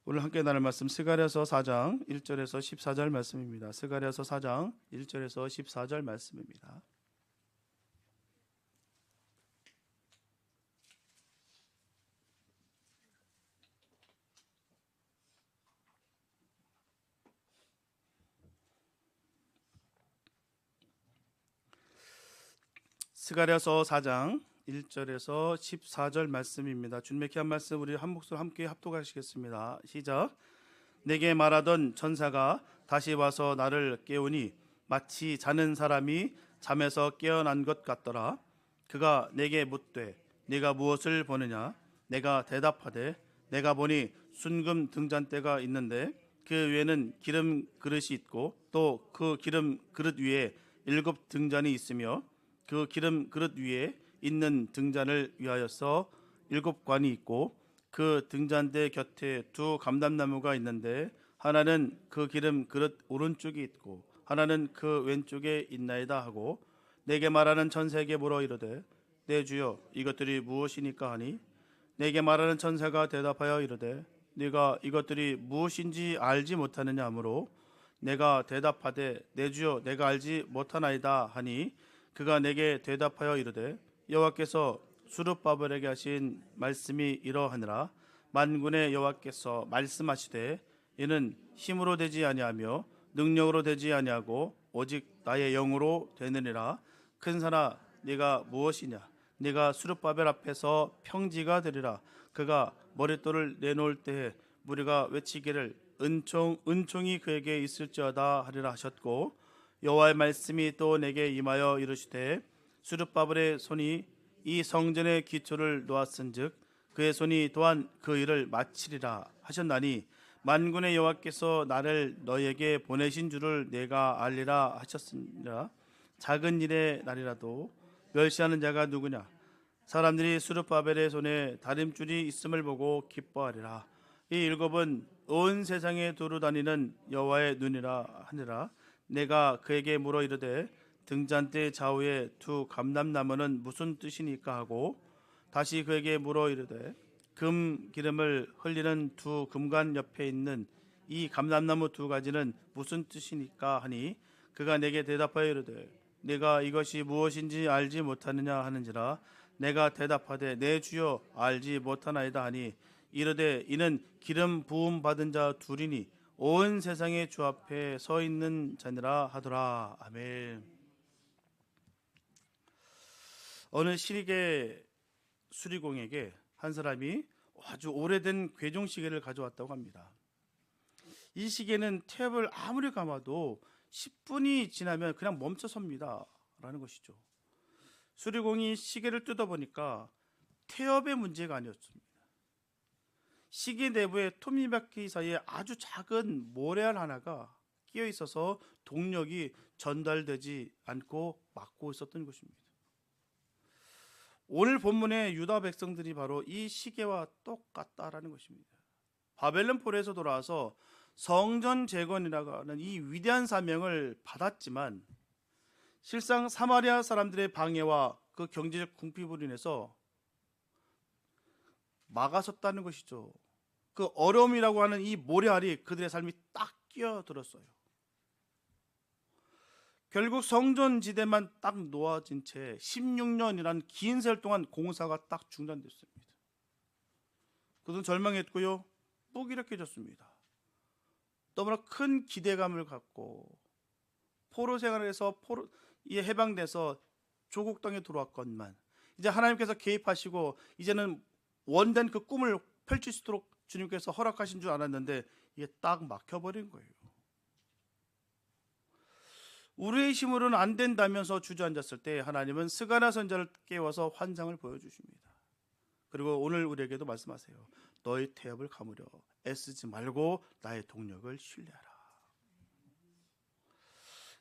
오늘 함께 나눌 말씀 스가랴서 4장 1절에서 14절 말씀입니다. 스가랴서 4장 1절에서 14절 말씀입니다. 스가랴서 4장 1절에서 14절 말씀입니다. 준맥히 한 말씀 우리 한 목소리 함께 합독하시겠습니다. 시작. 내게 말하던 천사가 다시 와서 나를 깨우니 마치 자는 사람이 잠에서 깨어난 것 같더라. 그가 내게 묻되 네가 무엇을 보느냐? 내가 대답하되 내가 보니 순금 등잔대가 있는데 그 위에는 기름 그릇이 있고 또 그 기름 그릇 위에 7 등잔이 있으며 그 기름 그릇 위에 있는 등잔을 위하여서 7 관이 있고 그 등잔대 곁에 2 감람나무가 있는데 하나는 그 기름 그릇 오른쪽에 있고 하나는 그 왼쪽에 있나이다 하고 내게 말하는 천사에게 물어 이르되 내 주여 이것들이 무엇이니까 하니 내게 말하는 천사가 대답하여 이르되 네가 이것들이 무엇인지 알지 못하느냐 하므로 내가 대답하되 내 주여 내가 알지 못하나이다 하니 그가 내게 대답하여 이르되 여호와께서 스룹바벨에게 하신 말씀이 이러하니라. 만군의 여호와께서 말씀하시되 이는 힘으로 되지 아니하며 능력으로 되지 아니하고 오직 나의 영으로 되느니라. 큰 산아 네가 무엇이냐? 네가 스룹바벨 앞에서 평지가 되리라. 그가 머릿돌을 내놓을 때에 무리가 외치기를 은총이 그에게 있을지어다 하리라 하셨고 여호와의 말씀이 또 내게 임하여 이르시되 스룹바벨의 손이 이 성전의 기초를 놓았은즉 그의 손이 또한 그 일을 마치리라 하셨나니 만군의 여호와께서 나를 너에게 보내신 줄을 내가 알리라 하셨으니라. 작은 일의 날이라도 멸시하는 자가 누구냐? 사람들이 스룹바벨의 손에 다림줄이 있음을 보고 기뻐하리라. 이 7은 온 세상에 두루 다니는 여호와의 눈이라 하니라. 내가 그에게 물어 이르되 등잔대 좌우에 2 감람나무는 무슨 뜻이니까 하고 다시 그에게 물어 이르되 금 기름을 흘리는 2 금관 옆에 있는 이 감람나무 2가지는 무슨 뜻이니까 하니 그가 내게 대답하여 이르되 네가 이것이 무엇인지 알지 못하느냐 하는지라. 내가 대답하되 내 주여 알지 못하나이다 하니 이르되 이는 기름 부음 받은 자 둘이니 온 세상의 주 앞에 서 있는 자니라 하더라. 아멘. 어느 시리게 수리공에게 한 사람이 아주 오래된 괴종 시계를 가져왔다고 합니다. 이 시계는 탭을 아무리 감아도 10분이 지나면 그냥 멈춰 섭니다 라는 것이죠. 수리공이 시계를 뜯어보니까 태엽의 문제가 아니었습니다. 시계 내부에 토미바퀴 사이에 아주 작은 모래알 하나가 끼어 있어서 동력이 전달되지 않고 막고 있었던 것입니다. 오늘 본문의 유다 백성들이 바로 이 시계와 똑같다라는 것입니다. 바벨론 포로에서 돌아와서 성전 재건이라고 하는 이 위대한 사명을 받았지만 실상 사마리아 사람들의 방해와 그 경제적 궁핍으로 인해서 막아섰다는 것이죠. 그 어려움이라고 하는 이 모래알이 그들의 삶이 딱 끼어들었어요. 결국 성전지대만 딱 놓아진 채 16년이라는 긴 세월 동안 공사가 딱 중단됐습니다. 그들은 절망했고요, 무기력해졌습니다. 너무나 큰 기대감을 갖고 포로 생활에서 포로에 해방돼서 조국 땅에 들어왔건만 이제 하나님께서 개입하시고 이제는 원된 그 꿈을 펼칠 수 있도록 주님께서 허락하신 줄 알았는데 이게 딱 막혀버린 거예요. 우리의 힘으로는 안 된다면서 주저앉았을 때 하나님은 스가랴 선지자를 깨워서 환상을 보여주십니다. 그리고 오늘 우리에게도 말씀하세요. 너의 태엽을 감으려 애쓰지 말고 나의 동력을 신뢰하라.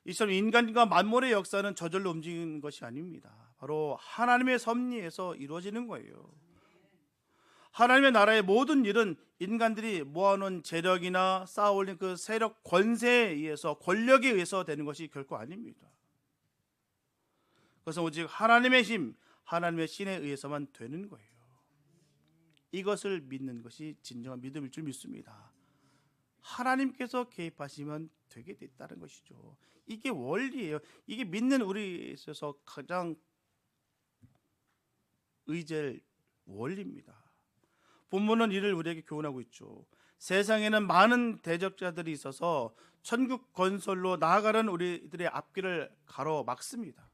이처럼 인간과 만물의 역사는 저절로 움직이는 것이 아닙니다. 바로 하나님의 섭리에서 이루어지는 거예요. 하나님의 나라의 모든 일은 인간들이 모아놓은 재력이나 쌓아올린 그 세력 권세에 의해서, 권력에 의해서 되는 것이 결코 아닙니다. 그것은 오직 하나님의 힘, 하나님의 신에 의해서만 되는 거예요. 이것을 믿는 것이 진정한 믿음일 줄 믿습니다. 하나님께서 개입하시면 되게 됐다는 것이죠. 이게 원리예요. 이게 믿는 우리에 있어서 가장 의지할 원리입니다. 본문은 이를 우리에게 교훈하고 있죠. 세상에는 많은 대적자들이 있어서 천국 건설로 나아가는 우리들의 앞길을 가로막습니다.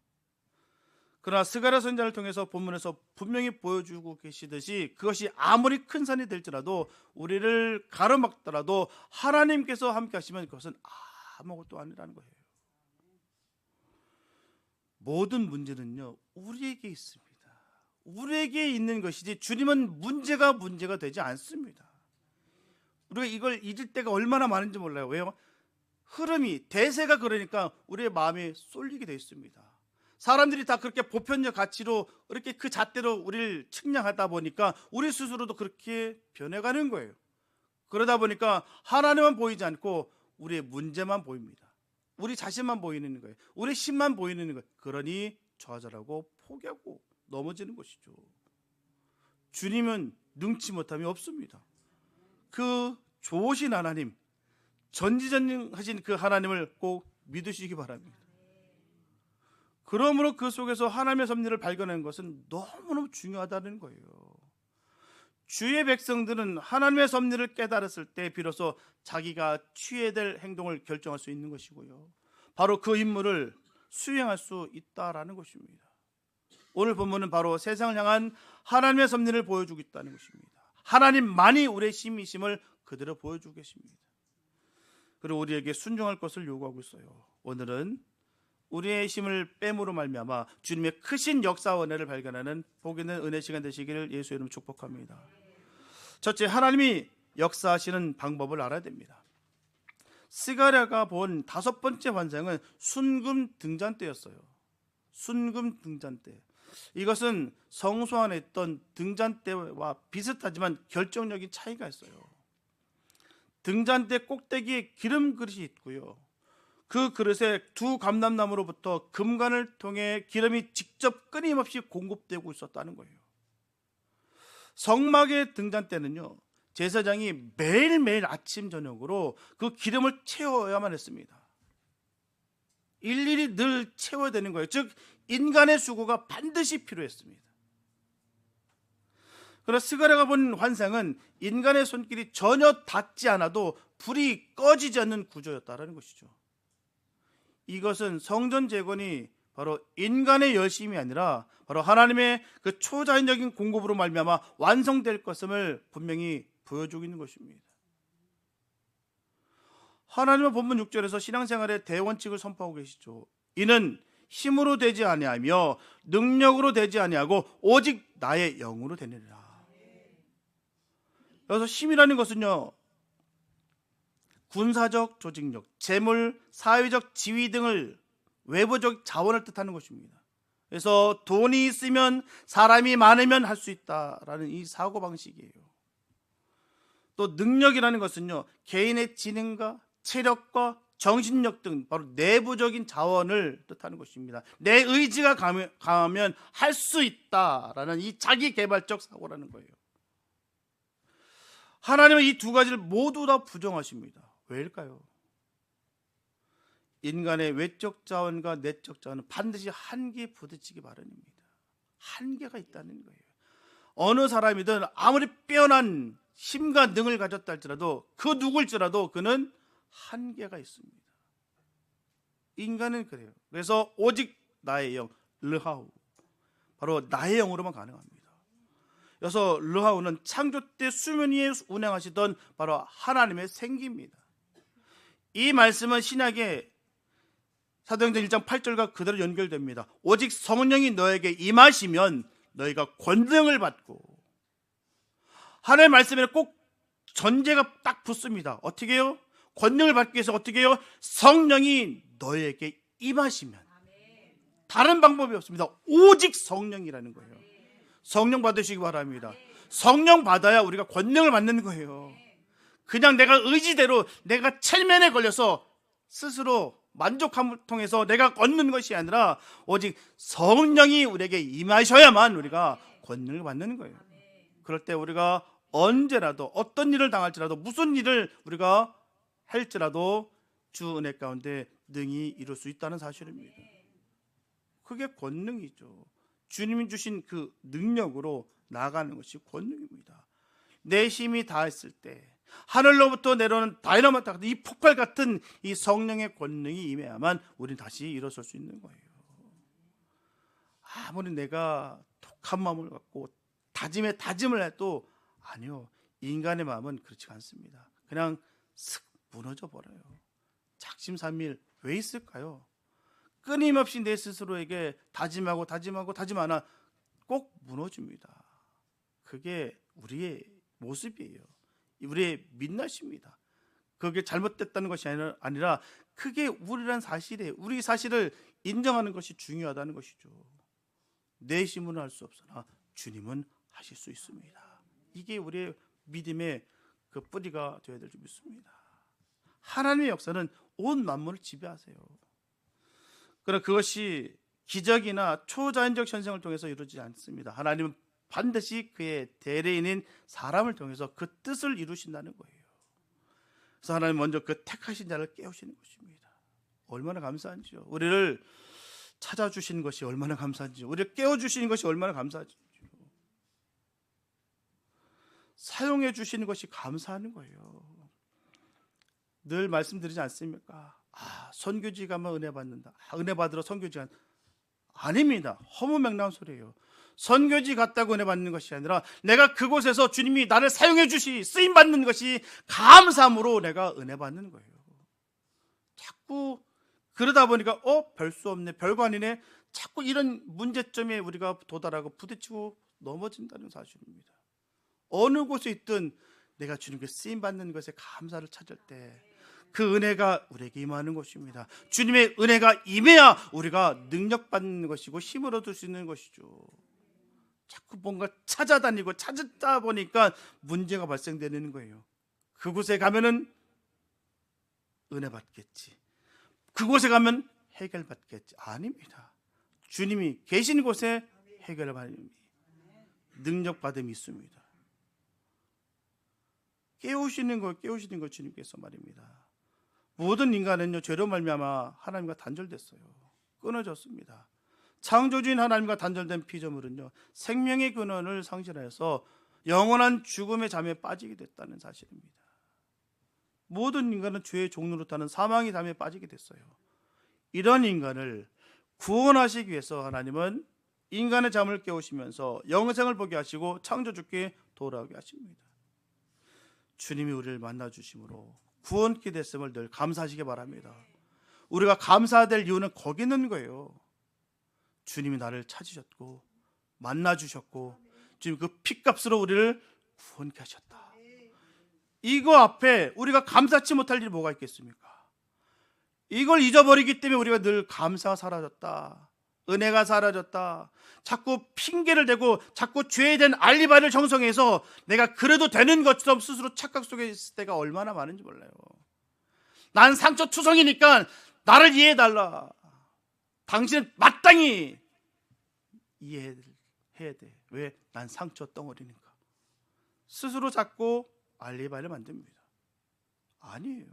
그러나 스가랴 선지자를 통해서 본문에서 분명히 보여주고 계시듯이 그것이 아무리 큰 산이 될지라도 우리를 가로막더라도 하나님께서 함께 하시면 그것은 아무것도 아니라는 거예요. 모든 문제는요 우리에게 있습니다. 우리에게 있는 것이지 주님은 문제가 되지 않습니다. 우리가 이걸 잊을 때가 얼마나 많은지 몰라요. 왜요? 흐름이 대세가 그러니까 우리의 마음이 쏠리게 되어 있습니다. 사람들이 다 그렇게 보편적 가치로 이렇게 그 잣대로 우리를 측량하다 보니까 우리 스스로도 그렇게 변해가는 거예요. 그러다 보니까 하나님만 보이지 않고 우리의 문제만 보입니다. 우리 자신만 보이는 거예요. 우리 신만 보이는 거예요. 그러니 좌절하고 포기하고 넘어지는 것이죠. 주님은 능치 못함이 없습니다. 그 좋으신 하나님, 전지전능하신 그 하나님을 꼭 믿으시기 바랍니다. 그러므로 그 속에서 하나님의 섭리를 발견하는 것은 너무너무 중요하다는 거예요. 주의 백성들은 하나님의 섭리를 깨달았을 때 비로소 자기가 취해야 될 행동을 결정할 수 있는 것이고요. 바로 그 임무를 수행할 수 있다라는 것입니다. 오늘 본문은 바로 세상을 향한 하나님의 섭리를 보여주고 있다는 것입니다. 하나님만이 우리의 힘이심을 그대로 보여주고 계십니다. 그리고 우리에게 순종할 것을 요구하고 있어요. 오늘은 우리의 힘을 뺨으로 말미암아 주님의 크신 역사와 은혜를 발견하는 복 있는 은혜 시간 되시기를 예수의 이름으로 축복합니다. 첫째, 하나님이 역사하시는 방법을 알아야 됩니다. 스가랴가 본 다섯 번째 환상은 순금 등잔 때였어요. 순금 등잔 때. 이것은 성소 안에 있던 등잔대와 비슷하지만 결정적인 차이가 있어요. 등잔대 꼭대기에 기름 그릇이 있고요. 그 그릇에 두 감람나무로부터 금관을 통해 기름이 직접 끊임없이 공급되고 있었다는 거예요. 성막의 등잔대는요, 제사장이 매일매일 아침 저녁으로 그 기름을 채워야만 했습니다. 일일이 늘 채워야 되는 거예요. 즉 인간의 수고가 반드시 필요했습니다. 그러나 스가랴가 본 환상은 인간의 손길이 전혀 닿지 않아도 불이 꺼지지 않는 구조였다는 것이죠. 이것은 성전 재건이 바로 인간의 열심이 아니라 바로 하나님의 그 초자연적인 공급으로 말미암아 완성될 것임을 분명히 보여주고 있는 것입니다. 하나님은 본문 6절에서 신앙생활의 대원칙을 선포하고 계시죠. 이는 힘으로 되지 아니하며 능력으로 되지 아니하고 오직 나의 영으로 되느니라. 여기서 힘이라는 것은요, 군사적 조직력, 재물, 사회적 지위 등을 외부적 자원을 뜻하는 것입니다. 그래서 돈이 있으면 사람이 많으면 할 수 있다라는 이 사고방식이에요. 또 능력이라는 것은요, 개인의 지능과 체력과 정신력 등 바로 내부적인 자원을 뜻하는 것입니다. 내 의지가 강하면 할 수 있다라는 이 자기 개발적 사고라는 거예요. 하나님은 이 두 가지를 모두 다 부정하십니다. 왜일까요? 인간의 외적 자원과 내적 자원은 반드시 한계에 부딪히기 마련입니다. 한계가 있다는 거예요. 어느 사람이든 아무리 빼어난 힘과 능을 가졌다 할지라도 그 누굴지라도 그는 한계가 있습니다. 인간은 그래요. 그래서 오직 나의 영, 르하우, 바로 나의 영으로만 가능합니다. 그래서 르하우는 창조 때 수면 위에 운행하시던 바로 하나님의 생기입니다. 이 말씀은 신약의 사도행전 1장 8절과 그대로 연결됩니다. 오직 성령이 너에게 임하시면 너희가 권능을 받고, 하나님의 말씀에는 꼭 전제가 딱 붙습니다. 어떻게 해요? 권능을 받기 위해서 어떻게 해요? 성령이 너에게 임하시면. 다른 방법이 없습니다. 오직 성령이라는 거예요. 성령 받으시기 바랍니다. 성령 받아야 우리가 권능을 받는 거예요. 그냥 내가 의지대로 내가 첼면에 걸려서 스스로 만족함을 통해서 내가 얻는 것이 아니라 오직 성령이 우리에게 임하셔야만 우리가 권능을 받는 거예요. 그럴 때 우리가 언제라도 어떤 일을 당할지라도 무슨 일을 우리가 할지라도 주 은혜 가운데 능히 이룰 수 있다는 사실입니다. 그게 권능이죠. 주님이 주신 그 능력으로 나아가는 것이 권능입니다. 내 힘이 다했을 때 하늘로부터 내려오는 다이너마이트 같은 이 폭발 같은 이 성령의 권능이 임해야만 우리는 다시 일어설 수 있는 거예요. 아무리 내가 독한 마음을 갖고 다짐을 해도 아니요, 인간의 마음은 그렇지 않습니다. 그냥 슥 무너져 버려요. 작심삼일 왜 있을까요? 끊임없이 내 스스로에게 다짐하고 다짐하나 꼭 무너집니다. 그게 우리의 모습이에요. 우리의 민낯입니다. 그게 잘못됐다는 것이 아니라 그게 우리란 사실이에요. 우리 사실을 인정하는 것이 중요하다는 것이죠. 내 힘으로는 할 수 없으나 주님은 하실 수 있습니다. 이게 우리의 믿음의 그 뿌리가 되어야 될 줄 믿습니다. 하나님의 역사는 온 만물을 지배하세요. 그러나 그것이 기적이나 초자연적 현상을 통해서 이루어지지 않습니다. 하나님은 반드시 그의 대리인인 사람을 통해서 그 뜻을 이루신다는 거예요. 그래서 하나님 먼저 그 택하신 자를 깨우시는 것입니다. 얼마나 감사한지요. 우리를 찾아주시는 것이 얼마나 감사한지요. 우리를 깨워주시는 것이 얼마나 감사한지요. 사용해 주시는 것이 감사하는 거예요. 늘 말씀드리지 않습니까? 선교지 가면 은혜 받는다. 은혜 받으러 선교지 아닙니다. 허무맹랑한 소리예요. 선교지 갔다고 은혜 받는 것이 아니라 내가 그곳에서 주님이 나를 사용해 주시 쓰임 받는 것이 감사함으로 내가 은혜 받는 거예요. 자꾸 그러다 보니까 별 수 없네, 별거 아니네. 자꾸 이런 문제점에 우리가 도달하고 부딪히고 넘어진다는 사실입니다. 어느 곳에 있든 내가 주님께 쓰임 받는 것에 감사를 찾을 때 그 은혜가 우리에게 임하는 것입니다. 주님의 은혜가 임해야 우리가 능력 받는 것이고 힘을 얻을 수 있는 것이죠. 자꾸 뭔가 찾아다니고 찾다 보니까 문제가 발생되는 거예요. 그곳에 가면은 은혜 받겠지. 그곳에 가면 해결 받겠지. 아닙니다. 주님이 계신 곳에 해결을 받는 능력 받음이 있습니다. 깨우시는 거 주님께서 말입니다. 모든 인간은요, 죄로 말미암아 하나님과 단절됐어요. 끊어졌습니다. 창조주인 하나님과 단절된 피조물은요, 생명의 근원을 상실해서 영원한 죽음의 잠에 빠지게 됐다는 사실입니다. 모든 인간은 죄의 종로로 타는 사망의 잠에 빠지게 됐어요. 이런 인간을 구원하시기 위해서 하나님은 인간의 잠을 깨우시면서 영생을 보게 하시고 창조주께 돌아오게 하십니다. 주님이 우리를 만나주심으로 구원케 됐음을 늘 감사하시기 바랍니다. 우리가 감사될 이유는 거기 있는 거예요. 주님이 나를 찾으셨고 만나주셨고 주님 그 피값으로 우리를 구원케 하셨다. 이거 앞에 우리가 감사치 못할 일이 뭐가 있겠습니까? 이걸 잊어버리기 때문에 우리가 늘 감사가 사라졌다, 은혜가 사라졌다, 자꾸 핑계를 대고 자꾸 죄에 대한 알리바이를 형성해서 내가 그래도 되는 것처럼 스스로 착각 속에 있을 때가 얼마나 많은지 몰라요. 난 상처투성이니까 나를 이해해달라. 당신은 마땅히 이해해야 돼. 왜? 난 상처 덩어리니까. 스스로 자꾸 알리바이를 만듭니다. 아니에요.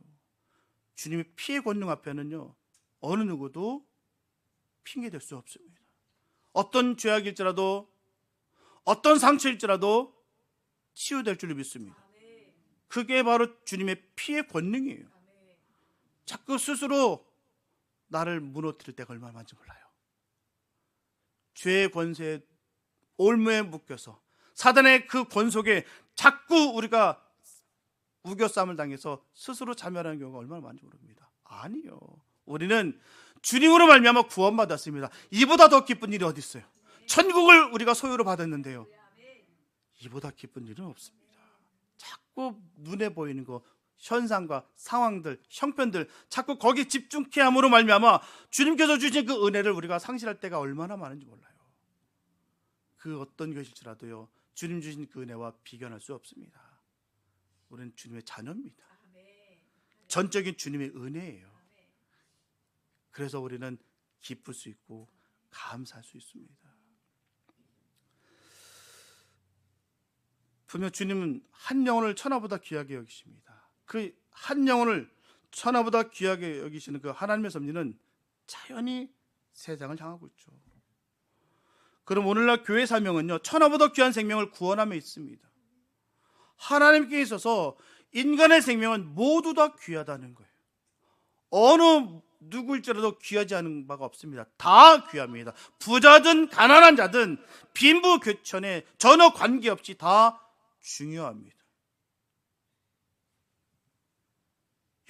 주님의 피의 권능 앞에는요, 어느 누구도 핑계댈 수 없습니다. 어떤 죄악일지라도 어떤 상처일지라도 치유될 줄로 믿습니다. 그게 바로 주님의 피의 권능이에요. 자꾸 스스로 나를 무너뜨릴 때가 얼마나 많은지 몰라요. 죄의 권세에 올무에 묶여서 사단의 그 권속에 자꾸 우리가 우겨싸움을 당해서 스스로 자멸하는 경우가 얼마나 많은지 모릅니다. 아니요, 우리는 주님으로 말미암아 구원받았습니다. 이보다 더 기쁜 일이 어디 있어요? 천국을 우리가 소유로 받았는데요, 이보다 기쁜 일은 없습니다. 자꾸 눈에 보이는 거, 현상과 상황들, 형편들 자꾸 거기에 집중케 함으로 말미암아 주님께서 주신 그 은혜를 우리가 상실할 때가 얼마나 많은지 몰라요. 그 어떤 것일지라도요, 주님 주신 그 은혜와 비견할 수 없습니다. 우리는 주님의 자녀입니다. 전적인 주님의 은혜예요. 그래서 우리는 기쁠 수 있고 감사할 수 있습니다. 분명 주님은 한 영혼을 천하보다 귀하게 여기십니다. 그 한 영혼을 천하보다 귀하게 여기시는 그 하나님의 섭리는 자연히 세상을 향하고 있죠. 그럼 오늘날 교회 사명은요, 천하보다 귀한 생명을 구원함에 있습니다. 하나님께 있어서 인간의 생명은 모두 다 귀하다는 거예요. 어느 누구일지라도 귀하지 않은 바가 없습니다. 다 귀합니다. 부자든 가난한 자든 빈부귀천에 전혀 관계없이 다 중요합니다.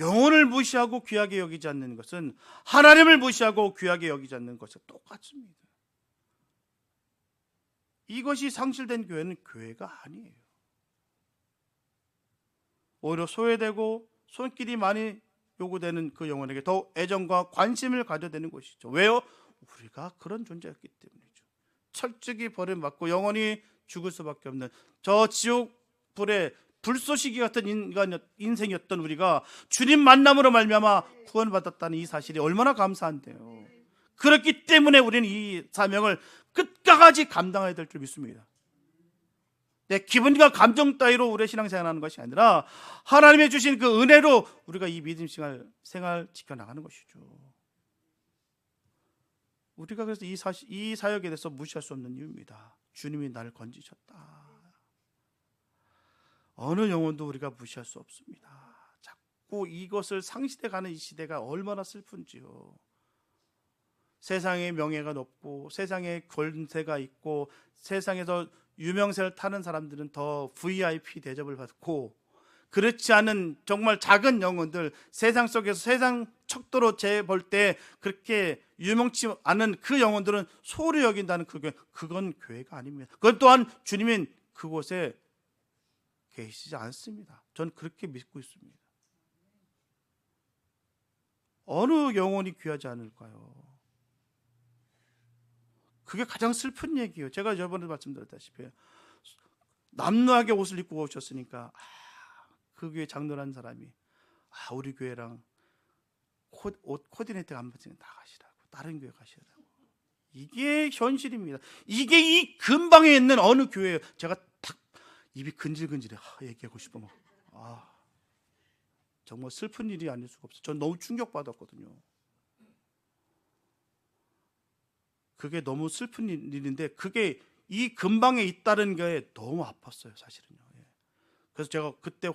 영혼을 무시하고 귀하게 여기지 않는 것은 하나님을 무시하고 귀하게 여기지 않는 것과 똑같습니다. 이것이 상실된 교회는 교회가 아니에요. 오히려 소외되고 손길이 많이 요구되는 그 영혼에게 더 애정과 관심을 가져야 되는 것이죠. 왜요? 우리가 그런 존재였기 때문이죠. 철저히 버림받고 영원히 죽을 수밖에 없는 저 지옥 불의 불쏘시개 같은 인생이었던 우리가 주님 만남으로 말미암아 구원받았다는 이 사실이 얼마나 감사한데요. 그렇기 때문에 우리는 이 사명을 끝까지 감당해야 될 줄 믿습니다. 내 기분과 감정 따위로 우리의 신앙생활하는 것이 아니라 하나님의 주신 그 은혜로 우리가 이 믿음 생활 지켜나가는 것이죠. 우리가 그래서 이 사역에 대해서 무시할 수 없는 이유입니다. 주님이 나를 건지셨다. 어느 영혼도 우리가 무시할 수 없습니다. 자꾸 이것을 상실해가는 이 시대가 얼마나 슬픈지요. 세상의 명예가 높고 세상에 권세가 있고 세상에서 유명세를 타는 사람들은 더 VIP 대접을 받고, 그렇지 않은 정말 작은 영혼들, 세상 속에서 세상 척도로 재볼 때 그렇게 유명치 않은 그 영혼들은 소홀히 여긴다는 그건 교회가 아닙니다. 그건 또한 주님은 그곳에 계시지 않습니다. 전 그렇게 믿고 있습니다. 어느 영혼이 귀하지 않을까요? 그게 가장 슬픈 얘기예요. 제가 저번에 말씀드렸다시피 남루하게 옷을 입고 오셨으니까 그 교회 장로라는 사람이 우리 교회랑 옷 코디네이터 안 맞으면 나가시라고, 다른 교회 가시라고. 이게 현실입니다. 이게 이 근방에 있는 어느 교회예요. 제가 딱 입이 근질근질해. 얘기하고 싶어 막. 정말 슬픈 일이 아닐 수가 없어요. 전 너무 충격받았거든요. 그게 너무 슬픈 일인데 그게 이 근방에 있다는 게 너무 아팠어요, 사실은요. 그래서 제가 그때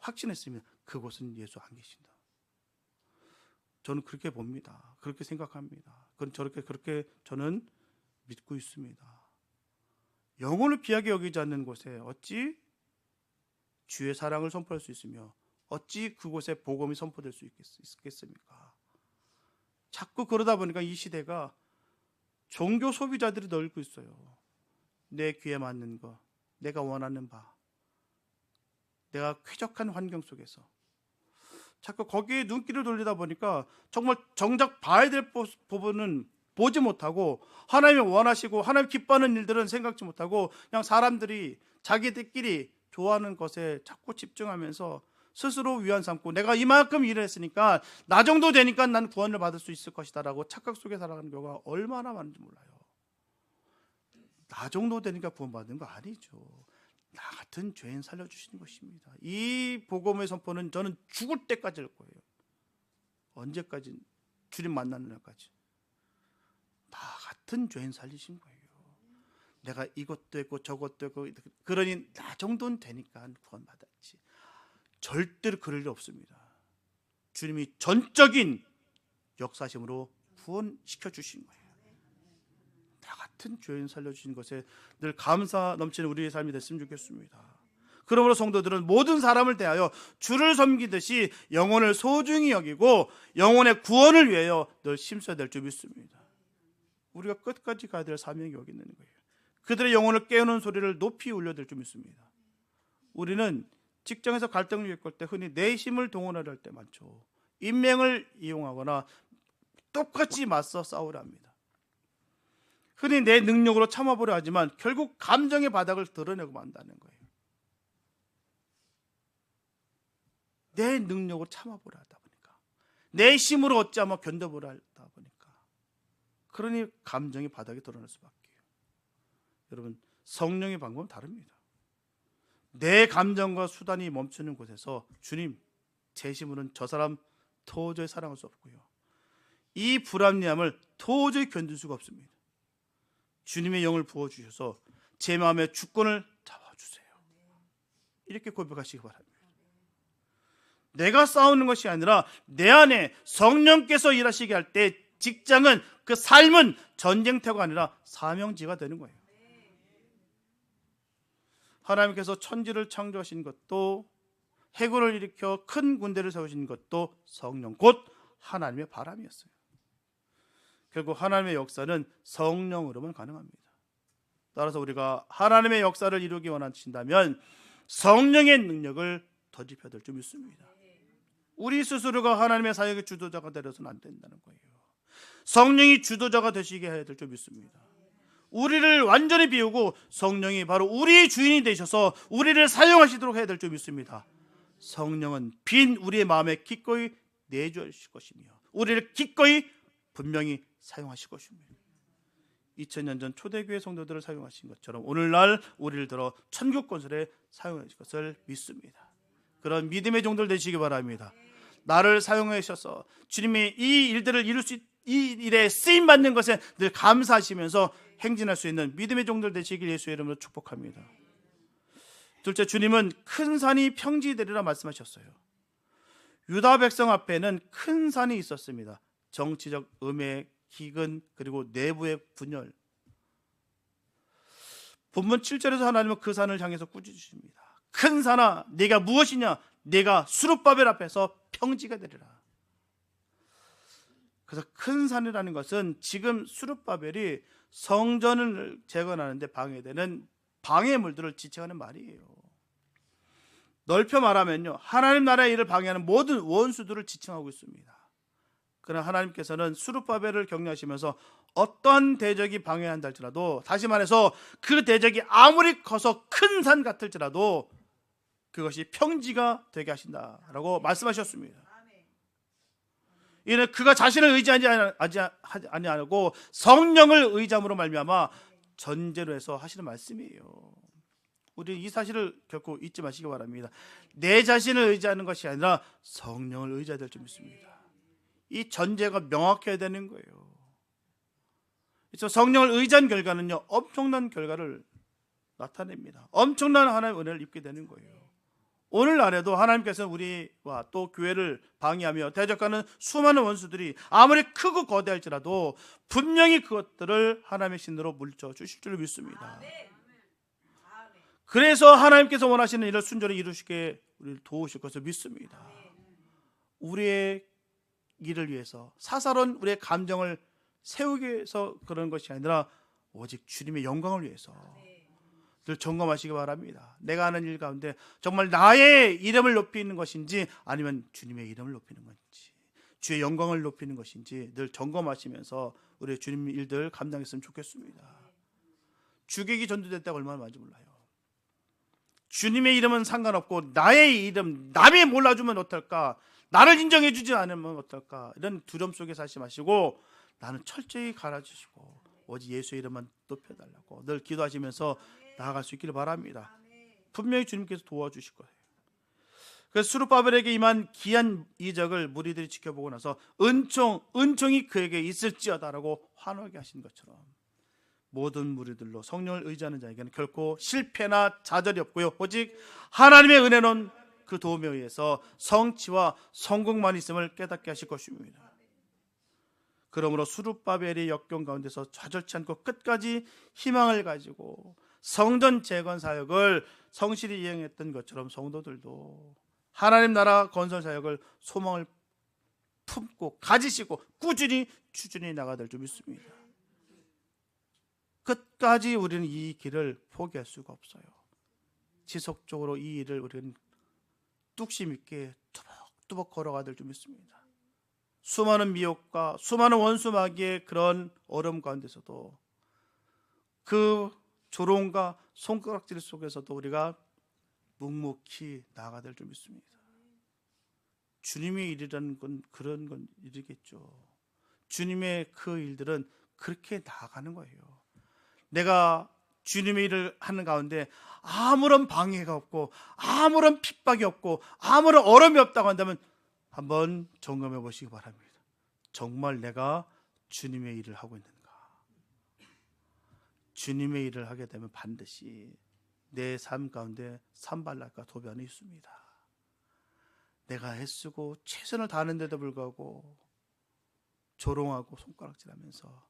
확신했습니다. 그곳은 예수 안 계신다. 저는 그렇게 봅니다. 그렇게 생각합니다. 그렇게 저는 믿고 있습니다. 영혼을 귀하게 여기지 않는 곳에 어찌 주의 사랑을 선포할 수 있으며 어찌 그곳에 복음이 선포될 수 있겠습니까? 자꾸 그러다 보니까 이 시대가 종교 소비자들이 늘고 있어요. 내 귀에 맞는 거, 내가 원하는 바, 내가 쾌적한 환경 속에서 자꾸 거기에 눈길을 돌리다 보니까 정말 정작 봐야 될 부분은 보지 못하고 하나님이 원하시고 하나님 기뻐하는 일들은 생각지 못하고 그냥 사람들이 자기들끼리 좋아하는 것에 자꾸 집중하면서 스스로 위안 삼고 내가 이만큼 일을 했으니까 나 정도 되니까 난 구원을 받을 수 있을 것이다 라고 착각 속에 살아가는 경우가 얼마나 많은지 몰라요. 나 정도 되니까 구원받는 거 아니죠. 나 같은 죄인 살려주시는 것입니다. 이 복음의 선포는 저는 죽을 때까지 할 거예요. 언제까지? 주님 만나는 날까지. 나 같은 죄인 살리신 거예요. 내가 이것도 했고 저것도 했고 그러니 나 정도는 되니까 구원받았지. 절대로 그럴 일 없습니다. 주님이 전적인 역사심으로 구원시켜 주신 거예요. 나 같은 죄인 살려주신 것에 늘 감사 넘치는 우리의 삶이 됐으면 좋겠습니다. 그러므로 성도들은 모든 사람을 대하여 주를 섬기듯이 영혼을 소중히 여기고 영혼의 구원을 위하여 늘 힘써야 될 줄 믿습니다. 우리가 끝까지 가야 될 사명이 여기 있는 거예요. 그들의 영혼을 깨우는 소리를 높이 울려댈 줄 믿습니다. 우리는 직장에서 갈등을 겪을 때 흔히 내 힘을 동원하려 할 때 많죠. 인명을 이용하거나 똑같이 맞서 싸우려 합니다. 흔히 내 능력으로 참아보려 하지만 결국 감정의 바닥을 드러내고 만다는 거예요. 내 능력으로 참아보려 하다 보니까, 내 힘으로 어찌하면 견뎌보려 하다 보니까, 그러니 감정의 바닥이 드러날 수밖에. 여러분, 성령의 방법은 다릅니다. 내 감정과 수단이 멈추는 곳에서 주님, 제 힘으로는 저 사람 도저히 사랑할 수 없고요, 이 불합리함을 도저히 견딜 수가 없습니다. 주님의 영을 부어주셔서 제 마음의 주권을 잡아주세요. 이렇게 고백하시기 바랍니다. 내가 싸우는 것이 아니라 내 안에 성령께서 일하시게 할 때 직장은, 그 삶은 전쟁터가 아니라 사명지가 되는 거예요. 하나님께서 천지를 창조하신 것도, 해군을 일으켜 큰 군대를 세우신 것도 성령, 곧 하나님의 바람이었어요. 결국 하나님의 역사는 성령으로만 가능합니다. 따라서 우리가 하나님의 역사를 이루기 원하신다면 성령의 능력을 덧입혀야 될 줄 믿습니다. 우리 스스로가 하나님의 사역의 주도자가 되려서는 안 된다는 거예요. 성령이 주도자가 되시게 해야 될 줄 믿습니다. 우리를 완전히 비우고 성령이 바로 우리의 주인이 되셔서 우리를 사용하시도록 해야 될 줄 믿습니다. 성령은 빈 우리의 마음에 기꺼이 내주실 것이며 우리를 기꺼이 분명히 사용하실 것입니다. 2000년 전 초대교회 성도들을 사용하신 것처럼 오늘날 우리를 들어 천국 건설에 사용하실 것을 믿습니다. 그런 믿음의 종들 되시기 바랍니다. 나를 사용하셔서 주님이 이 일들을 이룰 수, 이 일에 쓰임 받는 것에 늘 감사하시면서 행진할 수 있는 믿음의 종들 되시길 예수의 이름으로 축복합니다. 둘째, 주님은 큰 산이 평지되리라 말씀하셨어요. 유다 백성 앞에는 큰 산이 있었습니다. 정치적 음해, 기근, 그리고 내부의 분열. 본문 7절에서 하나님은 그 산을 향해서 꾸짖으십니다. 큰 산아, 네가 무엇이냐? 네가 수룹바벨 앞에서 평지가 되리라. 그래서 큰 산이라는 것은 지금 수룹바벨이 성전을 재건하는데 방해되는 방해물들을 지칭하는 말이에요. 넓혀 말하면요, 하나님 나라의 일을 방해하는 모든 원수들을 지칭하고 있습니다. 그러나 하나님께서는 수룹바벨을 격려하시면서 어떤 대적이 방해한다 할지라도, 다시 말해서 그 대적이 아무리 커서 큰 산 같을지라도 그것이 평지가 되게 하신다라고 말씀하셨습니다. 이는 그가 자신을 의지하지 아니하고 성령을 의지함으로 말미암아 전제로 해서 하시는 말씀이에요. 우리 이 사실을 결코 잊지 마시기 바랍니다. 내 자신을 의지하는 것이 아니라 성령을 의지해야 될 줄 믿습니다. 이 전제가 명확해야 되는 거예요. 그래서 성령을 의지한 결과는요, 엄청난 결과를 나타냅니다. 엄청난 하나님의 은혜를 입게 되는 거예요. 오늘날에도 하나님께서는 우리와 또 교회를 방해하며 대적하는 수많은 원수들이 아무리 크고 거대할지라도 분명히 그것들을 하나님의 신으로 물리쳐 주실 줄 믿습니다. 그래서 하나님께서 원하시는 일을 순전히 이루시게 우리를 도우실 것을 믿습니다. 우리의 일을 위해서, 사사로운 우리의 감정을 세우기 위해서 그런 것이 아니라 오직 주님의 영광을 위해서 늘 점검하시기 바랍니다. 내가 하는 일 가운데 정말 나의 이름을 높이는 것인지 아니면 주님의 이름을 높이는 건지, 주의 영광을 높이는 것인지 늘 점검하시면서 우리의 주님 일들 감당했으면 좋겠습니다. 주객이 전도됐다고 얼마나 많은지 몰라요. 주님의 이름은 상관없고 나의 이름, 남이 몰라주면 어떨까, 나를 인정해 주지 않으면 어떨까, 이런 두려움 속에 사시 마시고 나는 철저히 갈아주시고 오직 예수의 이름만 높여달라고 늘 기도하시면서 나아갈 수 있기를 바랍니다. 분명히 주님께서 도와주실 거예요. 그래서 수룹바벨에게 임한 기한 이적을 무리들이 지켜보고 나서 은총이 그에게 있을지어다라고 환호하게 하신 것처럼 모든 무리들로 성령을 의지하는 자에게는 결코 실패나 좌절이 없고요, 오직 하나님의 은혜는 그 도움에 의해서 성취와 성공만 있음을 깨닫게 하실 것입니다. 그러므로 수룹바벨의 역경 가운데서 좌절치 않고 끝까지 희망을 가지고 성전 재건 사역을 성실히 이행했던 것처럼 성도들도 하나님 나라 건설 사역을 소망을 품고 가지시고 꾸준히 추진해 나가야 될 줄 믿습니다. 끝까지 우리는 이 길을 포기할 수가 없어요. 지속적으로 이 일을 우리는 뚝심 있게 뚜벅뚜벅 걸어가야 될 줄 믿습니다. 수많은 미혹과 수많은 원수 마귀의 그런 어려움 가운데서도, 그 조롱과 손가락질 속에서도 우리가 묵묵히 나아가야 될 줄 믿습니다. 주님의 일이라는 건 그런 건 일이겠죠. 주님의 그 일들은 그렇게 나아가는 거예요. 내가 주님의 일을 하는 가운데 아무런 방해가 없고 아무런 핍박이 없고 아무런 어려움이 없다고 한다면 한번 점검해 보시기 바랍니다. 정말 내가 주님의 일을 하고 있는가? 주님의 일을 하게 되면 반드시 내 삶 가운데 산발락과 도변이 있습니다. 내가 애쓰고 최선을 다하는데도 불구하고 조롱하고 손가락질하면서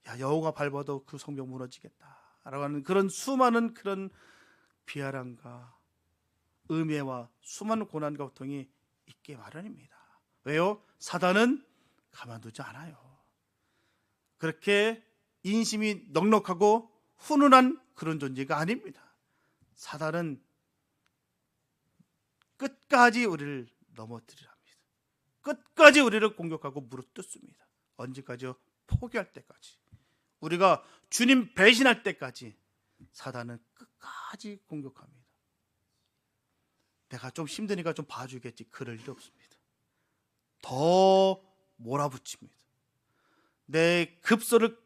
야, 여호가 밟아도 그 성벽 무너지겠다 라고 하는 그런 수많은 그런 비아람과 음해와 수많은 고난과 고통이 있게 마련입니다. 왜요? 사단은 가만두지 않아요. 그렇게 인심이 넉넉하고 훈훈한 그런 존재가 아닙니다. 사단은 끝까지 우리를 넘어뜨리려 합니다. 끝까지 우리를 공격하고 물어뜯습니다. 언제까지요? 포기할 때까지. 우리가 주님 배신할 때까지 사단은 끝까지 공격합니다. 내가 좀 힘드니까 좀 봐주겠지. 그럴 일 없습니다. 더 몰아붙입니다. 내 급소를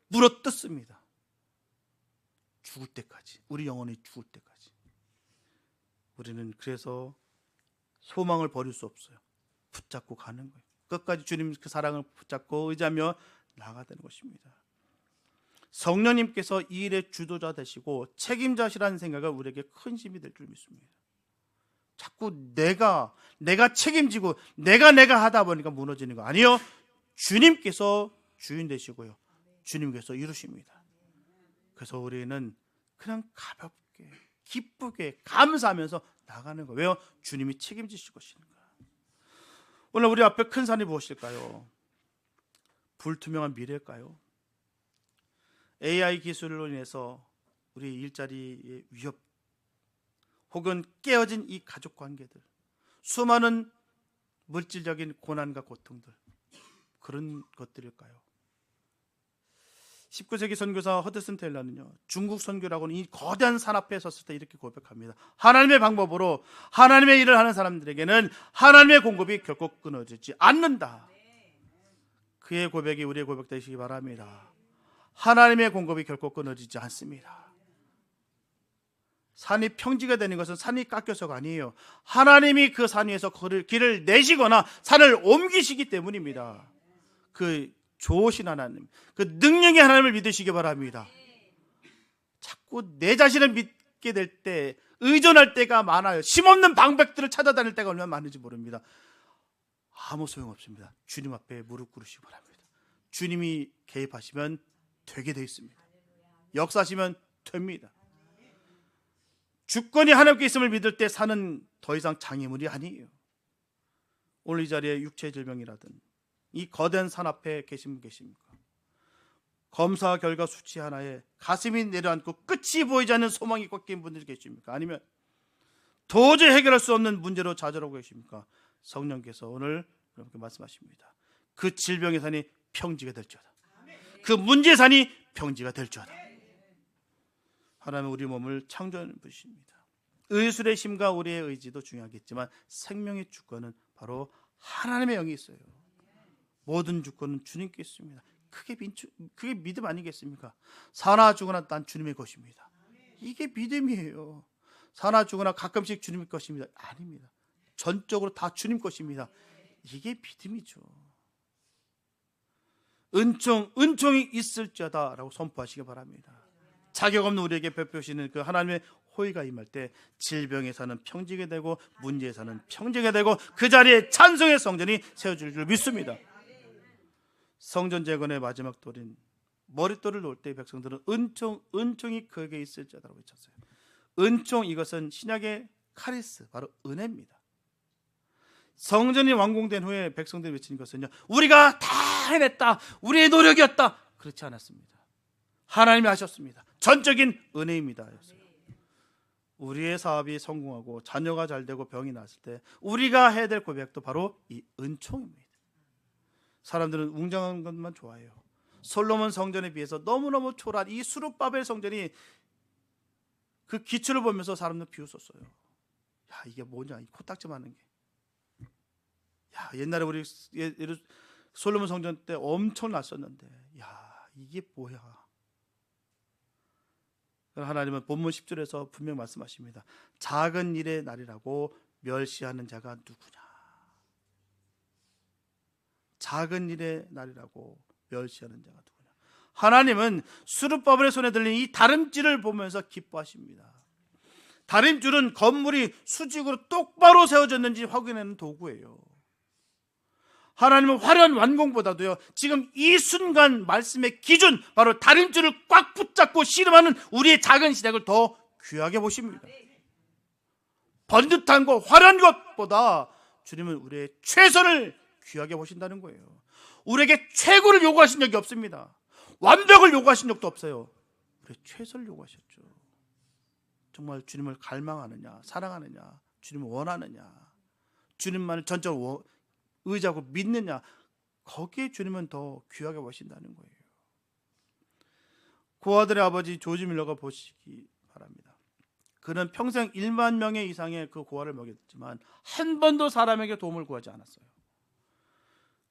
물어뜯습니다. 죽을 때까지. 우리 영혼이 죽을 때까지. 우리는 그래서 소망을 버릴 수 없어요. 붙잡고 가는 거예요. 끝까지 주님 그 사랑을 붙잡고 의지하며 나아가야 되는 것입니다. 성령님께서 이 일의 주도자 되시고 책임자시라는 생각을 우리에게 큰 힘이 될 줄 믿습니다. 자꾸 내가 책임지고 내가 하다 보니까 무너지는 거 아니요. 주님께서 주인 되시고요. 주님께서 이루십니다. 그래서 우리는 그냥 가볍게 기쁘게 감사하면서 나가는 거예요. 왜요? 주님이 책임지실 것이니까. 오늘 우리 앞에 큰 산이 무엇일까요? 불투명한 미래일까요? AI 기술로 인해서 우리 일자리의 위협 혹은 깨어진 이 가족 관계들, 수많은 물질적인 고난과 고통들, 그런 것들일까요? 19세기 선교사 허드슨 테일러는요, 중국 선교라고는 이 거대한 산 앞에 섰을 때 이렇게 고백합니다. 하나님의 방법으로 하나님의 일을 하는 사람들에게는 하나님의 공급이 결코 끊어지지 않는다. 그의 고백이 우리의 고백 되시기 바랍니다. 하나님의 공급이 결코 끊어지지 않습니다. 산이 평지가 되는 것은 산이 깎여서가 아니에요. 하나님이 그 산 위에서 길을 내시거나 산을 옮기시기 때문입니다. 그 좋으신 하나님, 그 능력의 하나님을 믿으시기 바랍니다. 자꾸 내 자신을 믿게 될 때 의존할 때가 많아요. 힘없는 방백들을 찾아다닐 때가 얼마나 많은지 모릅니다. 아무 소용없습니다. 주님 앞에 무릎 꿇으시기 바랍니다. 주님이 개입하시면 되게 되어 있습니다. 역사하시면 됩니다. 주권이 하나님께 있음을 믿을 때 산은 더 이상 장애물이 아니에요. 오늘 이 자리에 육체 질병이라든 이 거대한 산 앞에 계신 분 계십니까? 검사 결과 수치 하나에 가슴이 내려앉고 끝이 보이지 않는 소망이 꺾인 분들이 계십니까? 아니면 도저히 해결할 수 없는 문제로 좌절하고 계십니까? 성령께서 오늘 여러분께 말씀하십니다. 그 질병의 산이 평지가 될지어다. 그 문제의 산이 평지가 될지어다. 하나님은 우리 몸을 창조하는 분이십니다. 의술의 힘과 우리의 의지도 중요하겠지만 생명의 주권은 바로 하나님의 영이 있어요. 모든 주권은 주님께 있습니다. 그게 믿음 아니겠습니까? 사나 죽으나 난 주님의 것입니다. 이게 믿음이에요. 사나 죽으나 가끔씩 주님의 것입니다. 아닙니다. 전적으로 다 주님 것입니다. 이게 믿음이죠. 은총이 있을지어다라고 선포하시기 바랍니다. 자격 없는 우리에게 베푸시는 그 하나님의 호의가 임할 때 질병의 산은 평지게 되고 문제의 산은 평지게 되고 그 자리에 찬송의 성전이 세워질 줄 믿습니다. 성전 재건의 마지막 돌인 머릿돌을 놓을 때 백성들은 은총이 그에게 있을지어다라고 외쳤어요. 은총, 이것은 신약의 카리스, 바로 은혜입니다. 성전이 완공된 후에 백성들이 외치는 것은요, 우리가 다 해냈다, 우리의 노력이었다, 그렇지 않았습니다. 하나님이 하셨습니다. 전적인 은혜입니다. 우리의 사업이 성공하고 자녀가 잘 되고 병이 났을 때 우리가 해야 될 고백도 바로 이 은총입니다. 사람들은 웅장한 것만 좋아해요. 솔로몬 성전에 비해서 너무너무 초라한 이 수룹바벨 성전이 그 기초를 보면서 사람들 비웃었어요. 야, 이게 뭐냐, 이 코딱지만한 게. 야, 옛날에 우리 솔로몬 성전 때 엄청 났었는데, 야, 이게 뭐야. 하나님은 본문 10절에서 분명 말씀하십니다. 작은 일의 날이라고 멸시하는 자가 누구냐. 작은 일의 날이라고 멸시하는 자가 누구냐. 하나님은 수르바벨의 손에 들린 이 다림줄을 보면서 기뻐하십니다. 다림줄은 건물이 수직으로 똑바로 세워졌는지 확인하는 도구예요. 하나님은 화려한 완공보다도요, 지금 이 순간 말씀의 기준, 바로 다림줄을 꽉 붙잡고 씨름하는 우리의 작은 시작을 더 귀하게 보십니다. 번듯한 것, 화려한 것보다 주님은 우리의 최선을 귀하게 보신다는 거예요. 우리에게 최고를 요구하신 적이 없습니다. 완벽을 요구하신 적도 없어요. 우리의 최선을 요구하셨죠. 정말 주님을 갈망하느냐, 사랑하느냐, 주님을 원하느냐, 주님만을 전적으로 의지하고 믿느냐, 거기에 주님은 더 귀하게 보신다는 거예요. 고아들의 아버지 조지 밀러가 보시기 바랍니다. 그는 평생 1만 명의 이상의 그 고아를 먹였지만 한 번도 사람에게 도움을 구하지 않았어요.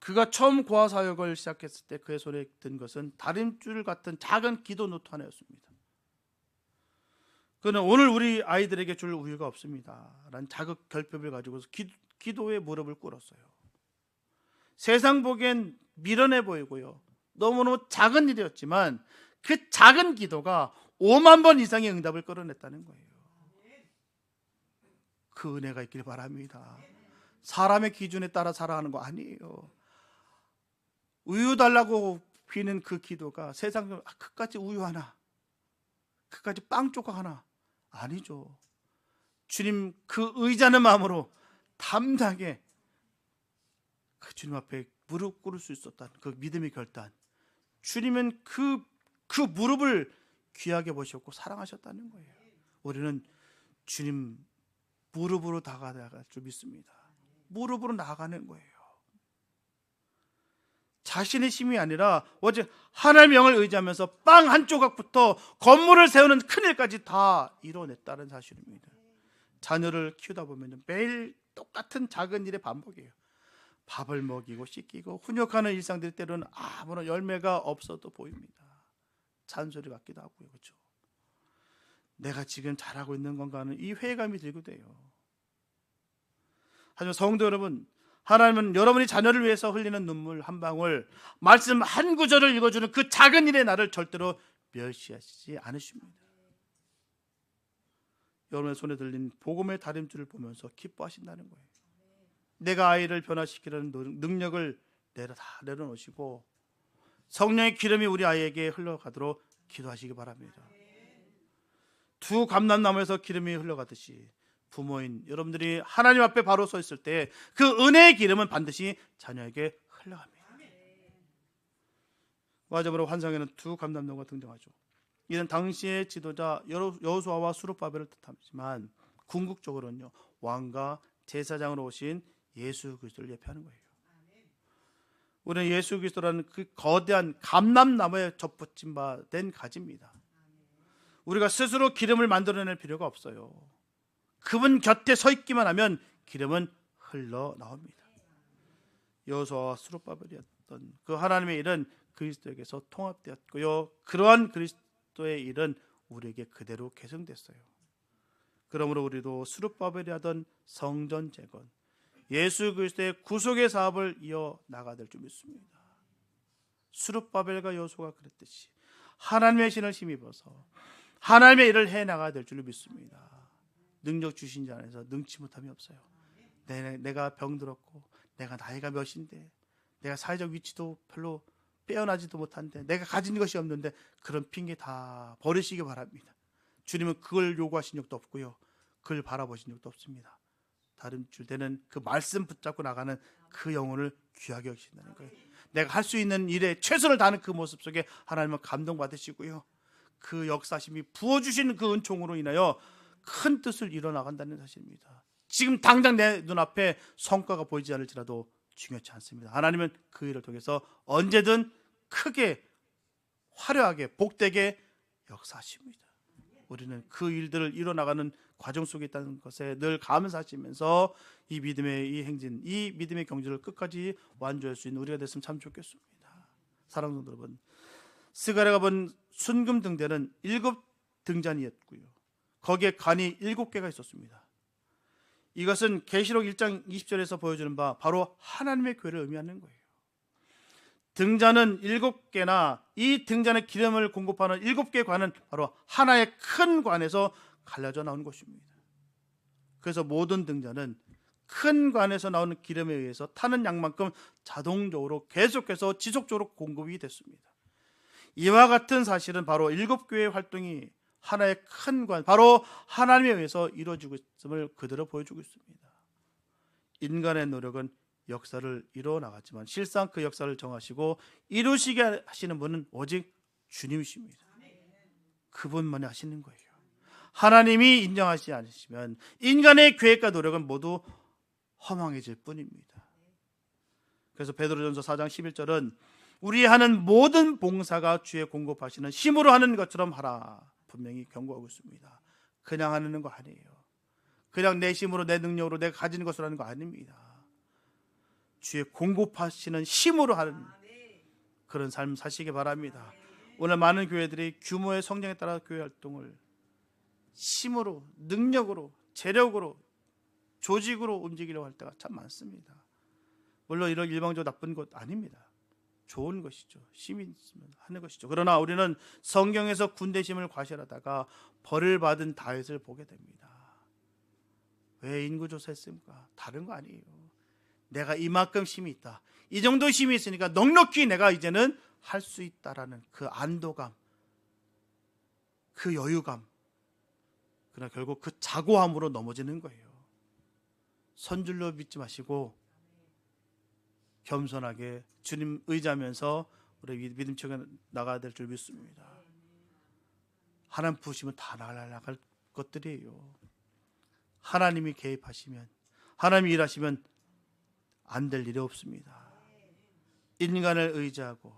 그가 처음 고아 사역을 시작했을 때 그의 손에 든 것은 다림줄 같은 작은 기도 노트 하나였습니다. 그는 오늘 우리 아이들에게 줄 우유가 없습니다 라는 자극 결핍을 가지고서 기도에 무릎을 꿇었어요. 세상 보기엔 미련해 보이고요, 너무너무 작은 일이었지만 그 작은 기도가 5만 번 이상의 응답을 끌어냈다는 거예요. 그 은혜가 있길 바랍니다. 사람의 기준에 따라 살아가는 거 아니에요. 우유 달라고 비는 그 기도가 세상에 그까지 우유 하나, 그까지 빵 조각 하나, 아니죠. 주님 그 의지하는 마음으로 담대하게 그 주님 앞에 무릎 꿇을 수 있었다는 그 믿음의 결단, 주님은 그 무릎을 귀하게 보셨고 사랑하셨다는 거예요. 우리는 주님 무릎으로 다가갈 줄 믿습니다. 무릎으로 나아가는 거예요. 자신의 힘이 아니라 오직 하나님의 영을 의지하면서 빵 한 조각부터 건물을 세우는 큰일까지 다 이뤄냈다는 사실입니다. 자녀를 키우다 보면 매일 똑같은 작은 일의 반복이에요. 밥을 먹이고 씻기고 훈육하는 일상들이 때로는 아무런 열매가 없어도 보입니다. 잔소리 같기도 하고요. 그렇죠? 내가 지금 잘하고 있는 건가 하는 이 회의감이 들기도 해요. 하지만 성도 여러분, 하나님은 여러분이 자녀를 위해서 흘리는 눈물 한 방울, 말씀 한 구절을 읽어주는 그 작은 일의 나를 절대로 멸시하시지 않으십니다. 여러분의 손에 들린 복음의 다림줄을 보면서 기뻐하신다는 거예요. 내가 아이를 변화시키려는 능력을 다 내려놓으시고 성령의 기름이 우리 아이에게 흘러가도록 기도하시기 바랍니다. 두 감람나무에서 기름이 흘러가듯이 부모인 여러분들이 하나님 앞에 바로 서 있을 때 그 은혜의 기름은 반드시 자녀에게 흘러갑니다. 마지막으로 환상에는 두 감람나무가 등장하죠. 이는 당시의 지도자 여호수아와 수르바벨을 뜻하지만 궁극적으로는요, 왕과 제사장으로 오신 예수 그리스도를 예표하는 거예요. 우리는 예수 그리스도라는 그 거대한 감람나무에 접붙임 바 된 가지입니다. 우리가 스스로 기름을 만들어낼 필요가 없어요. 그분 곁에 서 있기만 하면 기름은 흘러나옵니다. 여호수아와 수르바벨이었던 그 하나님의 일은 그리스도에게서 통합되었고요, 그러한 그리스도의 일은 우리에게 그대로 계승됐어요. 그러므로 우리도 수르바벨이 하던 성전 재건, 예수 그리스도의 구속의 사업을 이어나가야 될 줄 믿습니다. 수르바벨과 여호수아가 그랬듯이 하나님의 신을 힘입어서 하나님의 일을 해나가야 될 줄 믿습니다. 능력 주신 자 안에서 능치 못함이 없어요. 내가 병들었고, 내가 나이가 몇인데, 내가 사회적 위치도 별로 빼어나지도 못한데, 내가 가진 것이 없는데, 그런 핑계 다 버리시기 바랍니다. 주님은 그걸 요구하신 적도 없고요, 그걸 바라보신 적도 없습니다. 다른 주되는 그 말씀 붙잡고 나가는 그 영혼을 귀하게 여기신다는 거예요. 내가 할 수 있는 일에 최선을 다하는 그 모습 속에 하나님은 감동받으시고요, 그 역사심이 부어주시는 그 은총으로 인하여 큰 뜻을 이뤄나간다는 사실입니다. 지금 당장 내 눈앞에 성과가 보이지 않을지라도 중요치 않습니다. 하나님은 그 일을 통해서 언제든 크게 화려하게 복되게 역사하십니다. 우리는 그 일들을 이뤄나가는 과정 속에 있다는 것에 늘 감사하시면서 이 믿음의 이 행진, 이 믿음의 경주를 끝까지 완주할 수 있는 우리가 됐으면 참 좋겠습니다. 사랑하는 여러분, 스가랴가 본 순금 등대는 7 등잔이었고요. 거기에 관이 7개가 있었습니다. 이것은 계시록 1장 20절에서 보여주는 바 바로 하나님의 교회를 의미하는 거예요. 등잔은 7개나 이 등잔에 기름을 공급하는 7개의 관은 바로 하나의 큰 관에서 갈라져 나온 것입니다. 그래서 모든 등잔은 큰 관에서 나오는 기름에 의해서 타는 양만큼 자동적으로 계속해서 지속적으로 공급이 됐습니다. 이와 같은 사실은 바로 7교회의 활동이 하나의 큰 관, 바로 하나님에 의해서 이루어지고 있음을 그대로 보여주고 있습니다. 인간의 노력은 역사를 이루어 나갔지만 실상 그 역사를 정하시고 이루시게 하시는 분은 오직 주님이십니다. 그분만이 하시는 거예요. 하나님이 인정하지 않으시면 인간의 계획과 노력은 모두 허망해질 뿐입니다. 그래서 베드로전서 4장 11절은 우리 하는 모든 봉사가 주의 공급하시는 힘으로 하는 것처럼 하라, 분명히 경고하고 있습니다. 그냥 하는 거 아니에요. 그냥 내 힘으로, 내 능력으로 내가 가진 것으로 하는 거 아닙니다. 주의 공급하시는 힘으로 하는 그런 삶 사시기 바랍니다. 오늘 많은 교회들이 규모의 성장에 따라 교회 활동을 힘으로, 능력으로, 재력으로, 조직으로 움직이려고 할 때가 참 많습니다. 물론 이런 일방적으로 나쁜 것 아닙니다. 좋은 것이죠. 힘이 있으면 하는 것이죠. 그러나 우리는 성경에서 군대심을 과시하다가 벌을 받은 다윗을 보게 됩니다. 왜 인구조사했습니까? 다른 거 아니에요. 내가 이만큼 힘이 있다, 이 정도 힘이 있으니까 넉넉히 내가 이제는 할 수 있다라는 그 안도감, 그 여유감, 그러나 결국 그 자고함으로 넘어지는 거예요. 선줄로 믿지 마시고 겸손하게 주님 의지하면서 우리 믿음처럼 나가야 될 줄 믿습니다. 하나님 부으시면 다 나갈 것들이에요. 하나님이 개입하시면, 하나님이 일하시면 안 될 일이 없습니다. 인간을 의지하고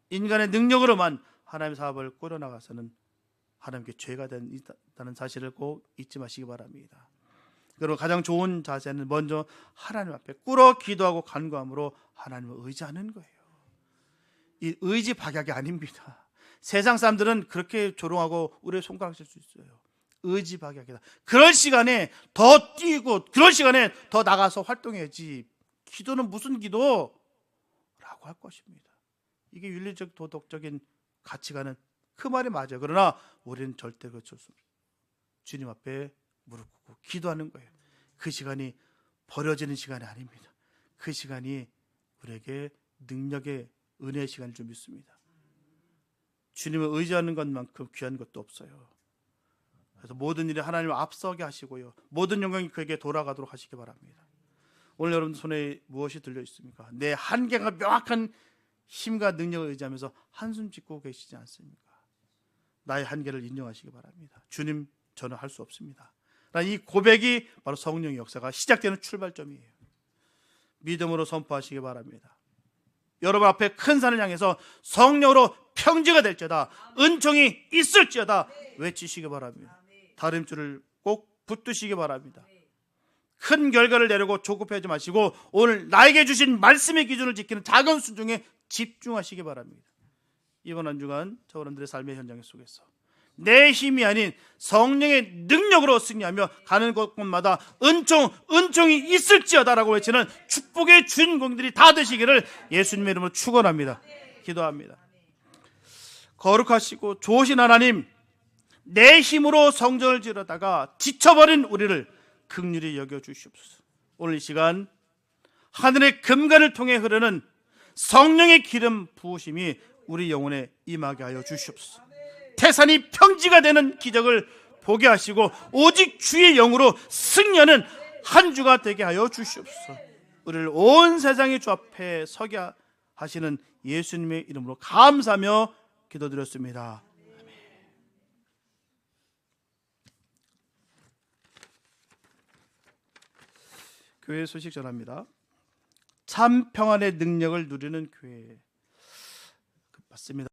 인간의 능력으로만 하나님의 사업을 꾸려나가서는 하나님께 죄가 된다는 사실을 꼭 잊지 마시기 바랍니다. 그리고 가장 좋은 자세는 먼저 하나님 앞에 꿇어 기도하고 간구함으로 하나님을 의지하는 거예요. 이 의지 박약이 아닙니다. 세상 사람들은 그렇게 조롱하고 우리의 손가락 쓸 수 있어요. 의지 박약이다. 그럴 시간에 더 뛰고 그럴 시간에 더 나가서 활동해야지, 기도는 무슨 기도? 라고 할 것입니다. 이게 윤리적 도덕적인 가치관은 그 말이 맞아요. 그러나 우리는 절대 그렇지 않습니다. 주님 앞에 무릎 꿇고 기도하는 거예요. 그 시간이 버려지는 시간이 아닙니다. 그 시간이 우리에게 능력의 은혜의 시간일 줄 믿습니다. 주님을 의지하는 것만큼 귀한 것도 없어요. 그래서 모든 일에 하나님을 앞서게 하시고요, 모든 영광이 그에게 돌아가도록 하시기 바랍니다. 오늘 여러분 손에 무엇이 들려 있습니까? 내 한계가 명확한 힘과 능력을 의지하면서 한숨 짓고 계시지 않습니까? 나의 한계를 인정하시기 바랍니다. 주님, 저는 할 수 없습니다. 이 고백이 바로 성령의 역사가 시작되는 출발점이에요. 믿음으로 선포하시기 바랍니다. 여러분 앞에 큰 산을 향해서 성령으로 평지가 될지어다, 은총이 있을지어다 외치시기 바랍니다. 다림줄을 꼭 붙드시기 바랍니다. 큰 결과를 내려고 조급해하지 마시고 오늘 나에게 주신 말씀의 기준을 지키는 작은 순종에 집중하시기 바랍니다. 이번 한 주간 저 여러분들의 삶의 현장 속에서 내 힘이 아닌 성령의 능력으로 승리하며 가는 곳마다 은총이 있을지어다라고 외치는 축복의 주인공들이 다 되시기를 예수님의 이름으로 축원합니다. 기도합니다. 거룩하시고 좋으신 하나님, 내 힘으로 성전을 지르다가 지쳐버린 우리를 긍휼히 여겨주시옵소서. 오늘 이 시간 하늘의 금관을 통해 흐르는 성령의 기름 부으심이 우리 영혼에 임하게 하여 주시옵소서. 태산이 평지가 되는 기적을 보게 하시고 오직 주의 영으로 승리하는 한 주가 되게 하여 주시옵소서. 우리를 온 세상의 주 앞에 서게 하시는 예수님의 이름으로 감사하며 기도드렸습니다. 교회 소식 전합니다. 참 평안의 능력을 누리는 교회 맞습니다.